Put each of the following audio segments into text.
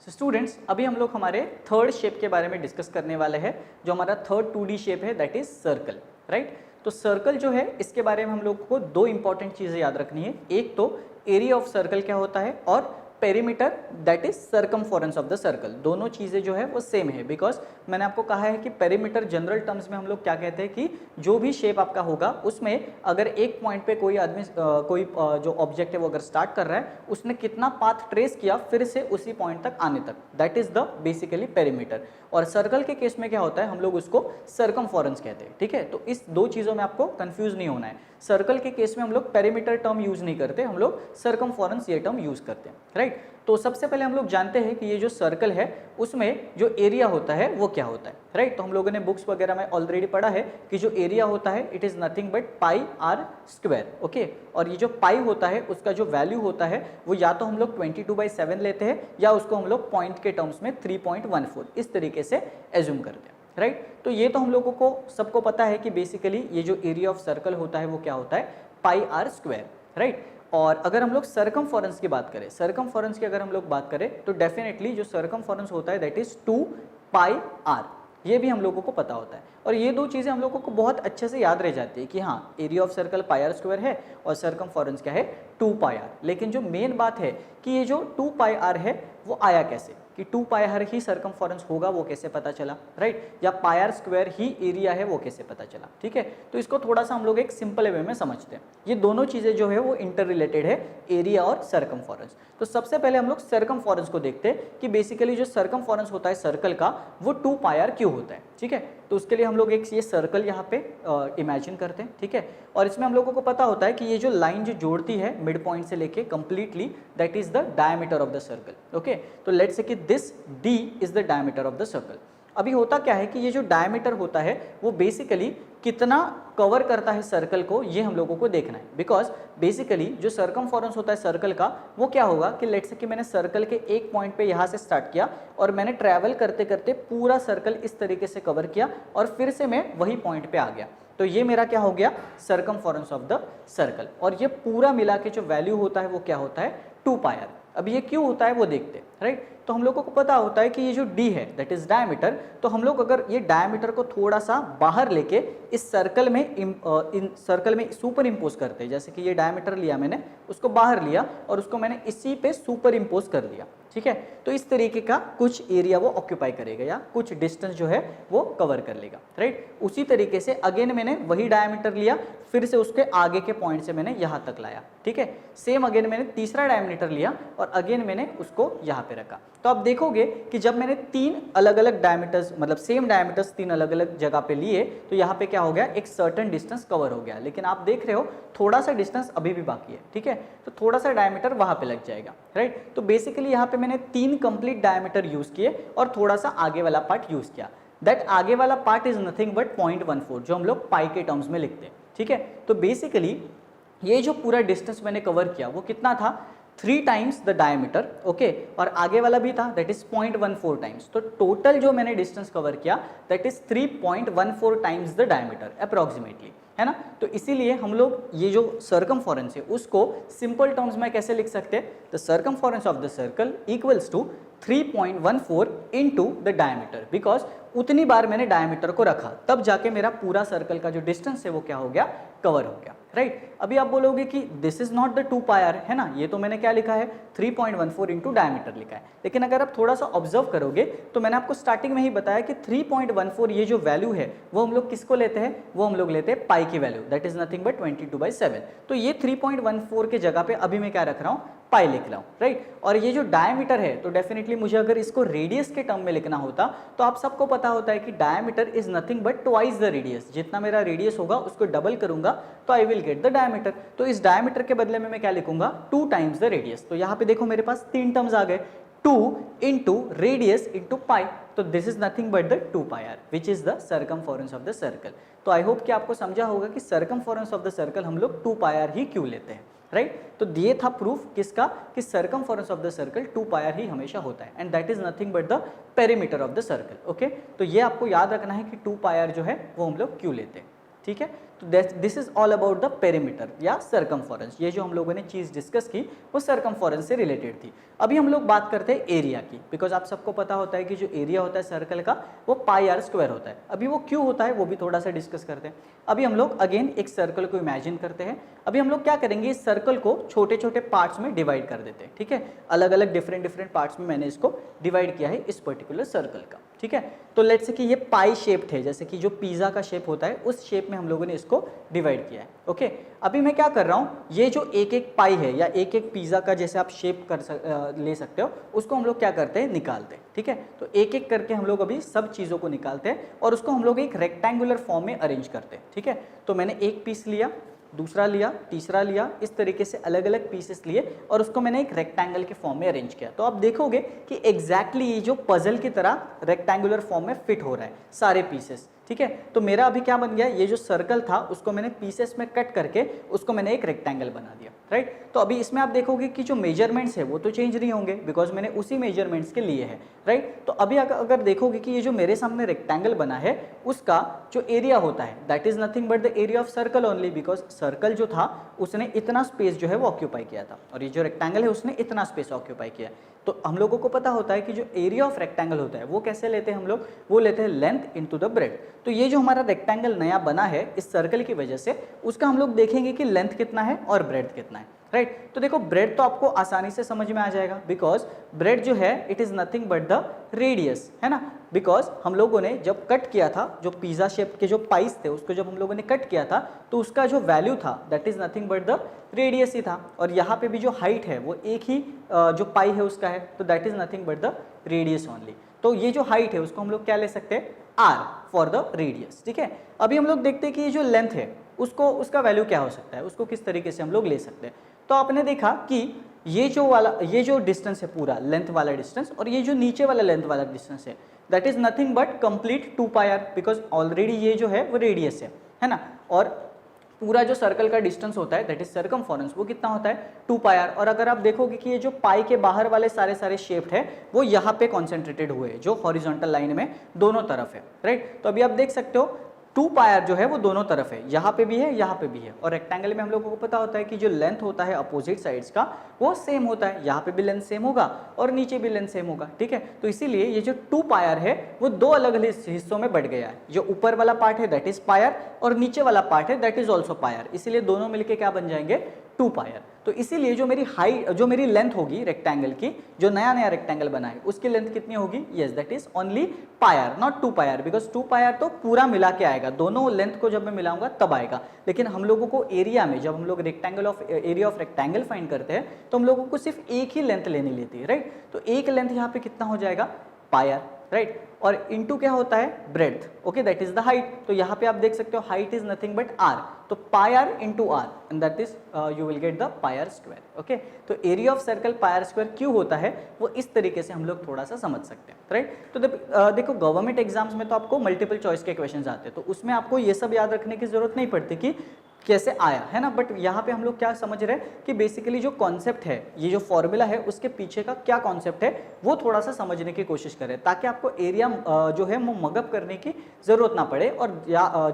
तो स्टूडेंट्स अभी हम लोग हमारे थर्ड शेप के बारे में डिस्कस करने वाले हैं, जो हमारा थर्ड 2D शेप है, दैट इज सर्कल, राइट। तो सर्कल जो है इसके बारे में हम लोग को दो इंपॉर्टेंट चीज़ें याद रखनी है। एक तो एरिया ऑफ सर्कल क्या होता है और perimeter that is circumference of the circle. दोनों चीज़ें जो है वो सेम है, बिकॉज मैंने आपको कहा है कि पेरीमीटर जनरल टर्म्स में हम लोग क्या कहते हैं कि जो भी शेप आपका होगा उसमें अगर एक पॉइंट पे कोई आदमी जो ऑब्जेक्ट है वो अगर स्टार्ट कर रहा है, उसने कितना पाथ ट्रेस किया फिर से उसी पॉइंट तक आने तक, that is the basically perimeter. और सर्कल के केस में क्या होता है, हम लोग उसको सर्कमफोरेंस कहते हैं, ठीक है। तो इस दो चीज़ों में आपको कंफ्यूज नहीं होना है। सर्कल के केस में हम लोग पेरीमीटर टर्म यूज नहीं करते, हम लोग सर्कमफोरेंस ये टर्म यूज करते हैं, राइट। तो सबसे पहले हम लोग जानते हैं कि ये जो सर्कल है उसमें जो एरिया होता है वो क्या होता है, राइट। तो हम लोगों ने बुक्स वगैरह में ऑलरेडी पढ़ा है कि जो एरिया होता है it is nothing but pi are square, okay. और ये जो पाई होता है उसका जो वैल्यू होता है वो या तो हम लोग 22/7 लेते हैं या उसको हम लोग पॉइंट के टर्म्स में 3.14 इस तरीके से एज्यूम करते हैं, राइट। तो ये तो हम लोगों को सबको पता है कि बेसिकली ये जो एरिया ऑफ सर्कल होता है वो क्या होता है, पाई आर स्क्वायर, राइट। और अगर हम लोग सर्कमफोरेंस की बात करें, सर्कमफोरेंस की अगर हम लोग बात करें तो डेफिनेटली जो सर्कमफोरेंस होता है दैट इज 2 पाई आर, ये भी हम लोगों को पता होता है। और ये दो चीज़ें हम लोगों को बहुत अच्छे से याद रह जाती है कि हाँ area of circle pi are square है और सर्कमफोरेंस क्या है 2 पाई आर। लेकिन जो मेन बात है कि ये जो 2 पाई आर है वो आया कैसे, कि 2 पाई आर ही सर्कमफोरेंस होगा वो कैसे पता चला, राइट। या पाई आर स्क्वायर ही एरिया है वो कैसे पता चला, ठीक है। तो इसको थोड़ा सा हम लोग एक सिंपल वे में समझते हैं। ये दोनों चीज़ें जो है वो इंटर रिलेटेड है, एरिया और सर्कमफोरेंस। तो सबसे पहले हम लोग सर्कमफोरेंस को देखते हैं कि बेसिकली जो सर्कमफोरेंस होता है सर्कल का वो 2 पाई आर क्यों होता है, ठीक है। तो उसके लिए हम लोग एक ये सर्कल यहाँ पे इमेजिन करते हैं, ठीक है। और इसमें हम लोगों को पता होता है कि ये जो लाइन जो जोड़ती है मिड पॉइंट से लेके completely that is the diameter of the circle, okay. तो लेट्स से कि this d is the diameter of the circle. अभी होता क्या है कि ये जो डायमीटर होता है वो बेसिकली कितना कवर करता है सर्कल को, ये हम लोगों को देखना है। बिकॉज बेसिकली जो सर्कमफोरेंस होता है सर्कल का वो क्या होगा कि लेट्स से कि मैंने सर्कल के एक पॉइंट पे यहाँ से स्टार्ट किया और मैंने ट्रैवल करते करते पूरा सर्कल इस तरीके से कवर किया और फिर से मैं वही पॉइंट पे आ गया, तो ये मेरा क्या हो गया सर्कमफोरेंस ऑफ द सर्कल। और ये पूरा मिला के जो वैल्यू होता है वो क्या होता है 2 पाई आर। अब ये क्यों होता है वो देखते हैं, राइट। तो हम लोगों को पता होता है कि ये जो d है दैट इज डायमीटर, तो हम लोग अगर ये डायमीटर को थोड़ा सा बाहर लेके इस सर्कल में इन सर्कल में सुपर इम्पोज करते हैं, जैसे कि ये डायमीटर लिया मैंने, उसको बाहर लिया और उसको मैंने इसी पे सुपर इम्पोज कर दिया, ठीक है। तो इस तरीके का कुछ एरिया वो ऑक्यूपाई करेगा या कुछ डिस्टेंस जो है वो कवर कर लेगा, राइट। उसी तरीके से अगेन मैंने वही डायमीटर लिया, फिर से उसके आगे के पॉइंट से मैंने यहाँ तक लाया, ठीक है। सेम अगेन मैंने तीसरा डायमीटर लिया और अगेन मैंने उसको यहाँ पे रखा। तो आप देखोगे कि जब मैंने 3 अलग अलग डायमीटर्स मतलब सेम डायमीटर्स 3 अलग अलग जगह पे लिए तो यहाँ पे क्या हो गया, एक सर्टेन डिस्टेंस कवर हो गया। लेकिन आप देख रहे हो थोड़ा सा डिस्टेंस अभी भी बाकी है, ठीक है। तो थोड़ा सा डायमीटर वहाँ पे लग जाएगा, राइट। तो बेसिकली यहाँ पे मैंने 3 कंप्लीट डायमीटर यूज किए और थोड़ा सा आगे वाला पार्ट यूज किया। दैट आगे वाला पार्ट इज नथिंग बट 0.14 जो हम लोग पाई के टर्म्स में लिखते हैं, ठीक है। तो बेसिकली ये जो पूरा डिस्टेंस मैंने कवर किया वो कितना था 3 टाइम्स द डायमीटर, ओके। और आगे वाला भी था दैट इज 0.14 टाइम्स। तो टोटल जो मैंने डिस्टेंस कवर किया that is 3.14 times the diameter approximately, है ना। तो इसीलिए हम लोग ये जो सर्कमफोरेंस है उसको सिंपल टर्म्स में कैसे लिख सकते हैं, the circumference of the circle equals to 3.14 into the diameter. Because उतनी बार मैंने डायमीटर को रखा तब जाके मेरा पूरा सर्कल का जो डिस्टेंस है वो क्या हो गया, कवर हो गया, राइट। अभी आप बोलोगे कि this is not the 2 pi r, है ना, ये तो मैंने क्या लिखा है 3.14 इंटू डायमीटर लिखा है। लेकिन अगर आप थोड़ा सा ऑब्जर्व करोगे तो मैंने आपको स्टार्टिंग में ही बताया कि 3.14 ये जो वैल्यू है वो हम लोग किसको लेते हैं, वो हम लोग लेते हैं पाई की value, that is nothing but 22/7। तो ये 3.14 के जगह पे अभी मैं क्या रख रहा हूँ, पाई लिख रहा हूँ, राइट। और ये जो डायमीटर है तो डेफिनेटली मुझे अगर इसको रेडियस के टर्म में लिखना होता तो आप सबको पता होता है कि diameter is nothing but twice the radius. जितना मेरा रेडियस होगा उसको डबल करूंगा तो I will get the diameter. तो इस डायमीटर के बदले में मैं क्या लिखूंगा 2 टाइम्स द रेडियस। तो यहाँ पे देखो मेरे पास 3 टर्म्स आ गए, 2 इंटू रेडियस इंटू पाई। तो this is nothing but the 2 pi R which is the circumference of the circle. तो आई होप कि आपको समझा होगा कि सर्कमफोरेंस ऑफ द सर्कल हम लोग 2 पाई आर ही क्यों लेते हैं, राइट। तो ये था प्रूफ किसका, कि circumference of the circle 2 pi R ही हमेशा होता है and that is nothing but the perimeter of the circle, okay. तो ये आपको याद रखना है कि 2 पाई आर जो है वो हम लोग क्यों लेते हैं, ठीक है। तो this is all about the perimeter या सर्कमफेरेंस। ये जो हम लोगों ने चीज़ डिस्कस की वो सर्कमफेरेंस से रिलेटेड थी। अभी हम लोग बात करते हैं एरिया की, बिकॉज आप सबको पता होता है कि जो एरिया होता है सर्कल का वो पाई आर स्क्वायर होता है। अभी वो क्यों होता है वो भी थोड़ा सा डिस्कस करते हैं। अभी हम लोग अगेन एक सर्कल को इमेजिन करते हैं। अभी हम लोग क्या करेंगे, इस सर्कल को छोटे छोटे पार्ट्स में डिवाइड कर देते हैं, ठीक है। अलग अलग डिफरेंट पार्ट्स में मैंने इसको डिवाइड किया है इस पर्टिकुलर सर्कल का, ठीक है। तो लेट्स से कि ये पाई शेप्ड है, जैसे कि जो पिज़्ज़ा का शेप होता है उस शेप में हम लोगों ने इसको डिवाइड किया है, ओके। अभी मैं क्या कर रहा हूँ, ये जो एक एक पाई है या एक एक पिज़्ज़ा का जैसे आप शेप ले सकते हो, उसको हम लोग क्या करते हैं, निकालते हैं, ठीक है। तो एक एक करके हम लोग अभी सब चीज़ों को निकालते हैं और उसको हम लोग एक रेक्टेंगुलर फॉर्म में अरेंज करते हैं, ठीक है। तो मैंने एक पीस लिया, दूसरा लिया, तीसरा लिया, इस तरीके से अलग अलग पीसेस लिए और उसको मैंने एक रेक्टेंगल के फॉर्म में अरेंज किया। तो आप देखोगे कि एग्जैक्टली ये जो पजल की तरह रेक्टेंगुलर फॉर्म में फिट हो रहा है सारे पीसेस, ठीक है। तो मेरा अभी क्या बन गया, ये जो सर्कल था उसको मैंने पीसेस में कट करके उसको मैंने एक रेक्टेंगल बना दिया, राइट। तो अभी इसमें आप देखोगे कि जो मेजरमेंट्स है वो तो चेंज नहीं होंगे बिकॉज मैंने उसी मेजरमेंट्स के लिए है, राइट। तो अभी अगर देखोगे कि ये जो मेरे सामने रेक्टेंगल बना है उसका जो एरिया होता है that is nothing but the area of circle only, because circle जो था उसने इतना स्पेस जो है वो ऑक्यूपाई किया था और ये जो रेक्टेंगल है उसने इतना स्पेस ऑक्यूपाई किया। तो हम लोगों को पता होता है कि जो एरिया ऑफ रेक्टेंगल होता है वो कैसे लेते हैं हम लोग, वो लेते हैं लेंथ इनटू द ब्रेड्थ। तो ये जो हमारा रेक्टेंगल नया बना है इस सर्कल की वजह से उसका हम लोग देखेंगे कि लेंथ कितना है और ब्रेड्थ कितना है, राइट। तो देखो ब्रेड तो आपको आसानी से समझ में आ जाएगा बिकॉज ब्रेड जो है it is nothing but the radius, है ना। बिकॉज हम लोगों ने जब कट किया था जो पिज़्ज़ा शेप के जो पाइस थे उसको जब हम लोगों ने कट किया था तो उसका जो वैल्यू था that is nothing but the radius ही था और यहाँ पे भी जो हाइट है वो एक ही जो पाई है उसका है, तो that is nothing but the radius only. तो ये जो हाइट है उसको हम लोग क्या ले सकते हैं, आर फॉर द रेडियस, ठीक है। अभी हम लोग देखते हैं कि ये जो लेंथ है उसको उसका वैल्यू क्या हो सकता है, उसको किस तरीके से हम लोग ले सकते हैं। तो आपने देखा कि ये जो डिस्टेंस है पूरा लेंथ वाला डिस्टेंस और ये जो नीचे वाला लेंथ वाला डिस्टेंस है that is nothing but complete 2 pi r, because already ये जो है वो रेडियस है ना। और पूरा जो सर्कल का डिस्टेंस होता है दैट इज सर्कमफेरेंस वो कितना होता है 2 पाई आर। और अगर आप देखोगे कि ये जो पाई के बाहर वाले सारे शेप्ड है वो यहाँ पे कॉन्सेंट्रेटेड हुए हैं जो हॉरिजॉन्टल लाइन में दोनों तरफ है, राइट। तो अभी आप देख सकते हो 2 पाई आर जो है वो दोनों तरफ है, यहाँ पे भी है यहाँ पे भी है। और रेक्टेंगल में हम लोगों को पता होता है कि जो लेंथ होता है अपोजिट साइड्स का वो सेम होता है, यहाँ पे भी लेंथ सेम होगा और नीचे भी लेंथ सेम होगा, ठीक है। तो इसीलिए ये जो 2 पाई आर है वो दो अलग अलग हिस्सों में बढ़ गया है। जो ऊपर वाला पार्ट है दैट इज पाई आर और नीचे वाला पार्ट है that is also pi r, इसीलिए दोनों मिलके क्या बन जाएंगे 2 पाई आर। तो इसीलिए जो मेरी लेंथ होगी रेक्टेंगल की, जो नया रेक्टेंगल बना है उसकी लेंथ कितनी होगी, yes that is only pi r not 2 pi r, because 2 pi r तो पूरा मिला के आएगा, दोनों लेंथ को जब मैं मिलाऊंगा तब आएगा। लेकिन हम लोगों को एरिया में जब हम लोग एरिया ऑफ रेक्टेंगल फाइंड करते हैं तो हम लोगों को सिर्फ एक ही लेंथ लेनी लेती है, राइट। तो एक लेंथ यहाँ पे कितना हो जाएगा पाई आर, राइट। और इनटू क्या होता है breadth, okay that is the height. तो यहाँ पे आप देख सकते हो height is nothing but R, तो pi R into R and that is you will get the pi are square, okay. तो area of circle pi are square क्यों होता है वो इस तरीके से हम लोग थोड़ा सा समझ सकते हैं, राइट। तो देखो गवर्नमेंट एग्जाम्स में तो आपको मल्टीपल चॉइस के क्वेश्चन आते हैं तो उसमें आपको ये सब याद रखने की जरूरत नहीं पड़ती कि कैसे आया, है ना। बट यहाँ पे हम लोग क्या समझ रहे हैं कि बेसिकली जो कॉन्सेप्ट है, ये जो फॉर्मूला है उसके पीछे का क्या कॉन्सेप्ट है वो थोड़ा सा समझने की कोशिश करें ताकि आपको एरिया जो है वो मगअप करने की जरूरत ना पड़े। और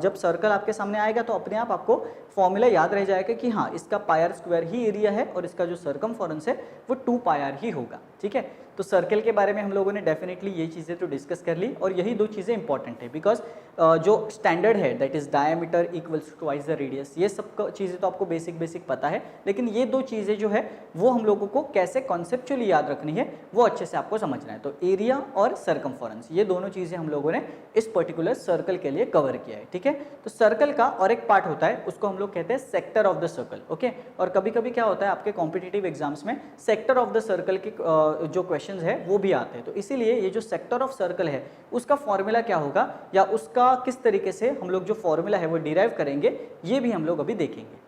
जब सर्कल आपके सामने आएगा तो अपने आप आपको फॉर्मूला याद रह जाएगा कि हाँ इसका पाई आर स्क्वायर ही एरिया है और इसका जो सर्कमफेरेंस है वो 2 पाई आर ही होगा, ठीक है। तो सर्कल के बारे में हम लोगों ने डेफिनेटली ये चीज़ें तो डिस्कस कर ली और यही दो चीज़ें इंपॉर्टेंट है बिकॉज जो स्टैंडर्ड है that is diameter equals to twice the radius, ये सब चीज़ें तो आपको बेसिक पता है, लेकिन ये दो चीज़ें जो है वो हम लोगों को कैसे कॉन्सेप्चुअली याद रखनी है वो अच्छे से आपको समझना है। तो एरिया और सर्कमफेरेंस ये दोनों चीज़ें हम लोगों ने इस पर्टिकुलर सर्कल के लिए कवर किया है, ठीक है। तो सर्कल का और एक पार्ट होता है उसको हम लोग कहते हैं sector of the circle, okay. और कभी कभी क्या होता है आपके कॉम्पिटिटिव एग्जाम्स में सेक्टर ऑफ द सर्कल के जो क्वेश्चंस है वो भी आते हैं। तो इसीलिए ये जो सेक्टर ऑफ सर्कल है उसका फॉर्मूला क्या होगा या उसका किस तरीके से हम लोग जो फॉर्मूला है वो डिराइव करेंगे ये भी हम लोग अभी देखेंगे।